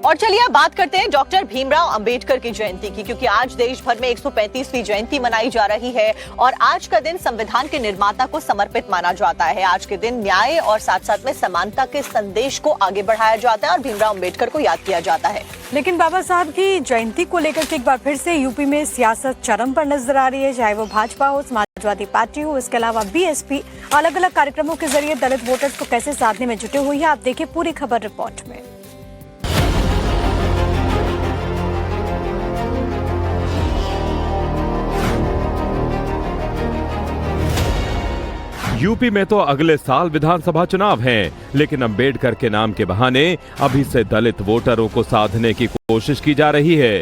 और चलिए अब बात करते हैं डॉक्टर भीमराव अंबेडकर की जयंती की, क्योंकि आज देश भर में 135वीं जयंती मनाई जा रही है और आज का दिन संविधान के निर्माता को समर्पित माना जाता है। आज के दिन न्याय और साथ साथ में समानता के संदेश को आगे बढ़ाया जाता है और भीमराव अंबेडकर को याद किया जाता है। लेकिन बाबा साहब की जयंती को लेकर के एक बार फिर से यूपी में सियासत चरम पर नजर आ रही है, चाहे वो भाजपा हो, समाजवादी पार्टी हो, इसके अलावा बीएसपी अलग अलग कार्यक्रमों के जरिए दलित वोटर्स को कैसे साधने में जुटे हुई है। आप देखिए पूरी खबर रिपोर्ट में। यूपी में तो अगले साल विधानसभा चुनाव हैं, लेकिन अंबेडकर के नाम के बहाने अभी से दलित वोटरों को साधने की कोशिश की जा रही है।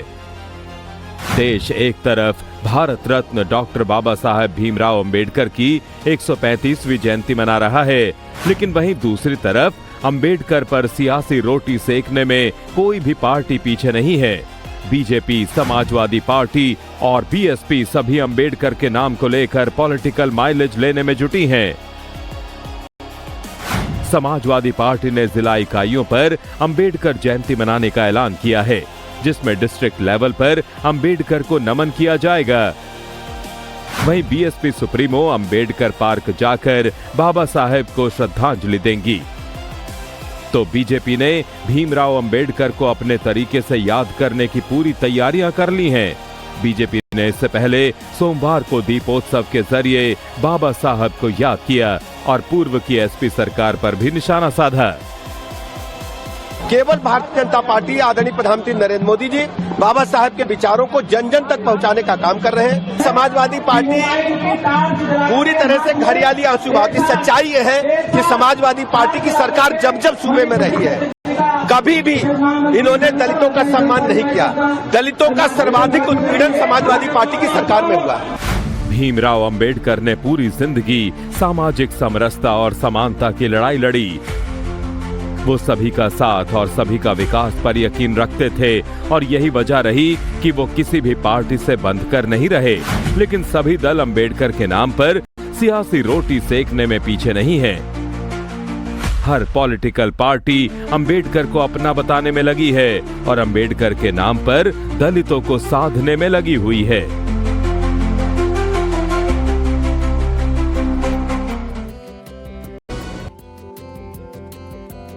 देश एक तरफ भारत रत्न डॉक्टर बाबा साहेब भीमराव अंबेडकर की 135वीं जयंती मना रहा है, लेकिन वहीं दूसरी तरफ अंबेडकर पर सियासी रोटी सेकने में कोई भी पार्टी पीछे नहीं है। बीजेपी, समाजवादी पार्टी और बीएसपी सभी अंबेडकर के नाम को लेकर पॉलिटिकल माइलेज लेने में जुटी हैं। समाजवादी पार्टी ने जिला इकाइयों पर अंबेडकर जयंती मनाने का ऐलान किया है, जिसमें डिस्ट्रिक्ट लेवल पर अंबेडकर को नमन किया जाएगा। वहीं बीएसपी सुप्रीमो अंबेडकर पार्क जाकर बाबा साहेब को श्रद्धांजलि देंगी। तो बीजेपी ने भीमराव अंबेडकर को अपने तरीके से याद करने की पूरी तैयारियां कर ली हैं। बीजेपी ने इससे पहले सोमवार को दीपोत्सव के जरिए बाबा साहब को याद किया और पूर्व की एसपी सरकार पर भी निशाना साधा। केवल भारतीय जनता पार्टी आदरणीय प्रधानमंत्री नरेंद्र मोदी जी बाबा साहब के विचारों को जन जन तक पहुंचाने का काम कर रहे हैं। समाजवादी पार्टी पूरी तरह से घड़ियाली आंसू बहाती। सच्चाई ये है कि समाजवादी पार्टी की सरकार जब जब सूबे में रही है, कभी भी इन्होंने दलितों का सम्मान नहीं किया। दलितों का सर्वाधिक उत्पीड़न समाजवादी पार्टी की सरकार में हुआ। भीमराव अंबेडकर ने पूरी जिंदगी सामाजिक समरसता और समानता की लड़ाई लड़ी। वो सभी का साथ और सभी का विकास पर यकीन रखते थे और यही वजह रही कि वो किसी भी पार्टी से बंध कर नहीं रहे। लेकिन सभी दल अंबेडकर के नाम पर सियासी रोटी सेकने में पीछे नहीं है। हर पॉलिटिकल पार्टी अंबेडकर को अपना बताने में लगी है और अंबेडकर के नाम पर दलितों को साधने में लगी हुई है।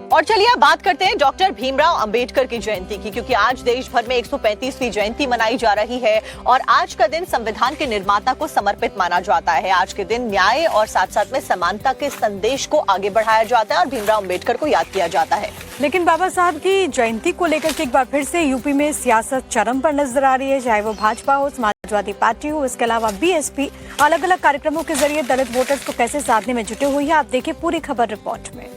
और चलिए अब बात करते हैं डॉक्टर भीमराव अंबेडकर की जयंती की, क्योंकि आज देश भर में 135वीं जयंती मनाई जा रही है और आज का दिन संविधान के निर्माता को समर्पित माना जाता है। आज के दिन न्याय और साथ साथ में समानता के संदेश को आगे बढ़ाया जाता है और भीमराव अंबेडकर को याद किया जाता है। लेकिन बाबा साहब की जयंती को लेकर के एक बार फिर से यूपी में सियासत चरम पर नजर आ रही है, चाहे वो भाजपा हो, समाजवादी पार्टी हो, इसके अलावा बीएसपी अलग अलग कार्यक्रमों के जरिए दलित वोटर्स को कैसे साधने में जुटे हुई है। आप देखिए पूरी खबर रिपोर्ट में।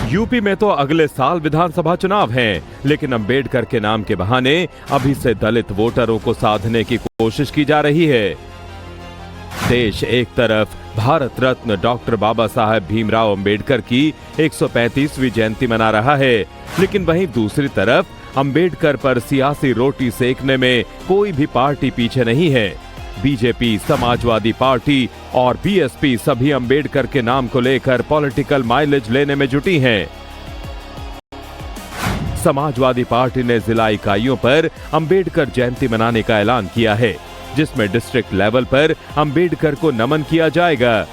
यूपी में तो अगले साल विधानसभा चुनाव हैं, लेकिन अंबेडकर के नाम के बहाने अभी से दलित वोटरों को साधने की कोशिश की जा रही है। देश एक तरफ भारत रत्न डॉक्टर बाबा साहेब भीमराव अंबेडकर की 135वीं जयंती मना रहा है, लेकिन वहीं दूसरी तरफ अंबेडकर पर सियासी रोटी सेकने में कोई भी पार्टी पीछे नहीं है। बीजेपी, समाजवादी पार्टी और बीएसपी सभी अंबेडकर के नाम को लेकर पॉलिटिकल माइलेज लेने में जुटी हैं। समाजवादी पार्टी ने जिला इकाइयों पर अंबेडकर जयंती मनाने का ऐलान किया है, जिसमें डिस्ट्रिक्ट लेवल पर अंबेडकर को नमन किया जाएगा।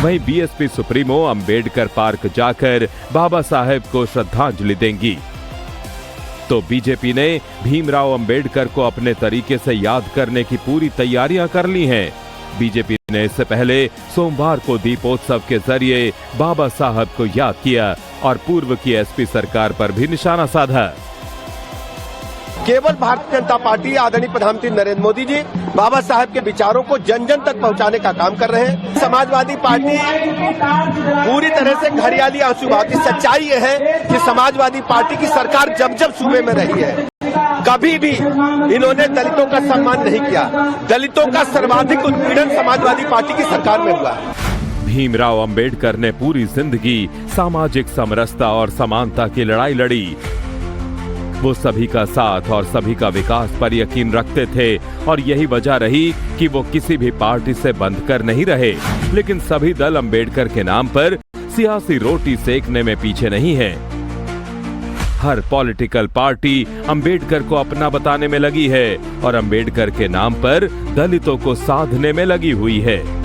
वहीं बीएसपी सुप्रीमो अंबेडकर पार्क जाकर बाबा साहेब को श्रद्धांजलि देंगी। तो बीजेपी ने भीमराव अंबेडकर को अपने तरीके से याद करने की पूरी तैयारियां कर ली हैं। बीजेपी ने इससे पहले सोमवार को दीपोत्सव के जरिए बाबा साहब को याद किया और पूर्व की एसपी सरकार पर भी निशाना साधा। केवल भारतीय जनता पार्टी आदरणीय प्रधानमंत्री नरेंद्र मोदी जी बाबा साहब के विचारों को जन जन तक पहुंचाने का काम कर रहे हैं। समाजवादी पार्टी पूरी तरह से घड़ियाली आंसू बहाती। सच्चाई ये है कि समाजवादी पार्टी की सरकार जब जब सूबे में रही है, कभी भी इन्होंने दलितों का सम्मान नहीं किया। दलितों का सर्वाधिक उत्पीड़न समाजवादी पार्टी की सरकार में हुआ। भीमराव अंबेडकर ने पूरी जिंदगी सामाजिक समरसता और समानता की लड़ाई लड़ी। वो सभी का साथ और सभी का विकास पर यकीन रखते थे और यही वजह रही कि वो किसी भी पार्टी से बंध कर नहीं रहे। लेकिन सभी दल अंबेडकर के नाम पर सियासी रोटी सेकने में पीछे नहीं है। हर पॉलिटिकल पार्टी अंबेडकर को अपना बताने में लगी है और अंबेडकर के नाम पर दलितों को साधने में लगी हुई है।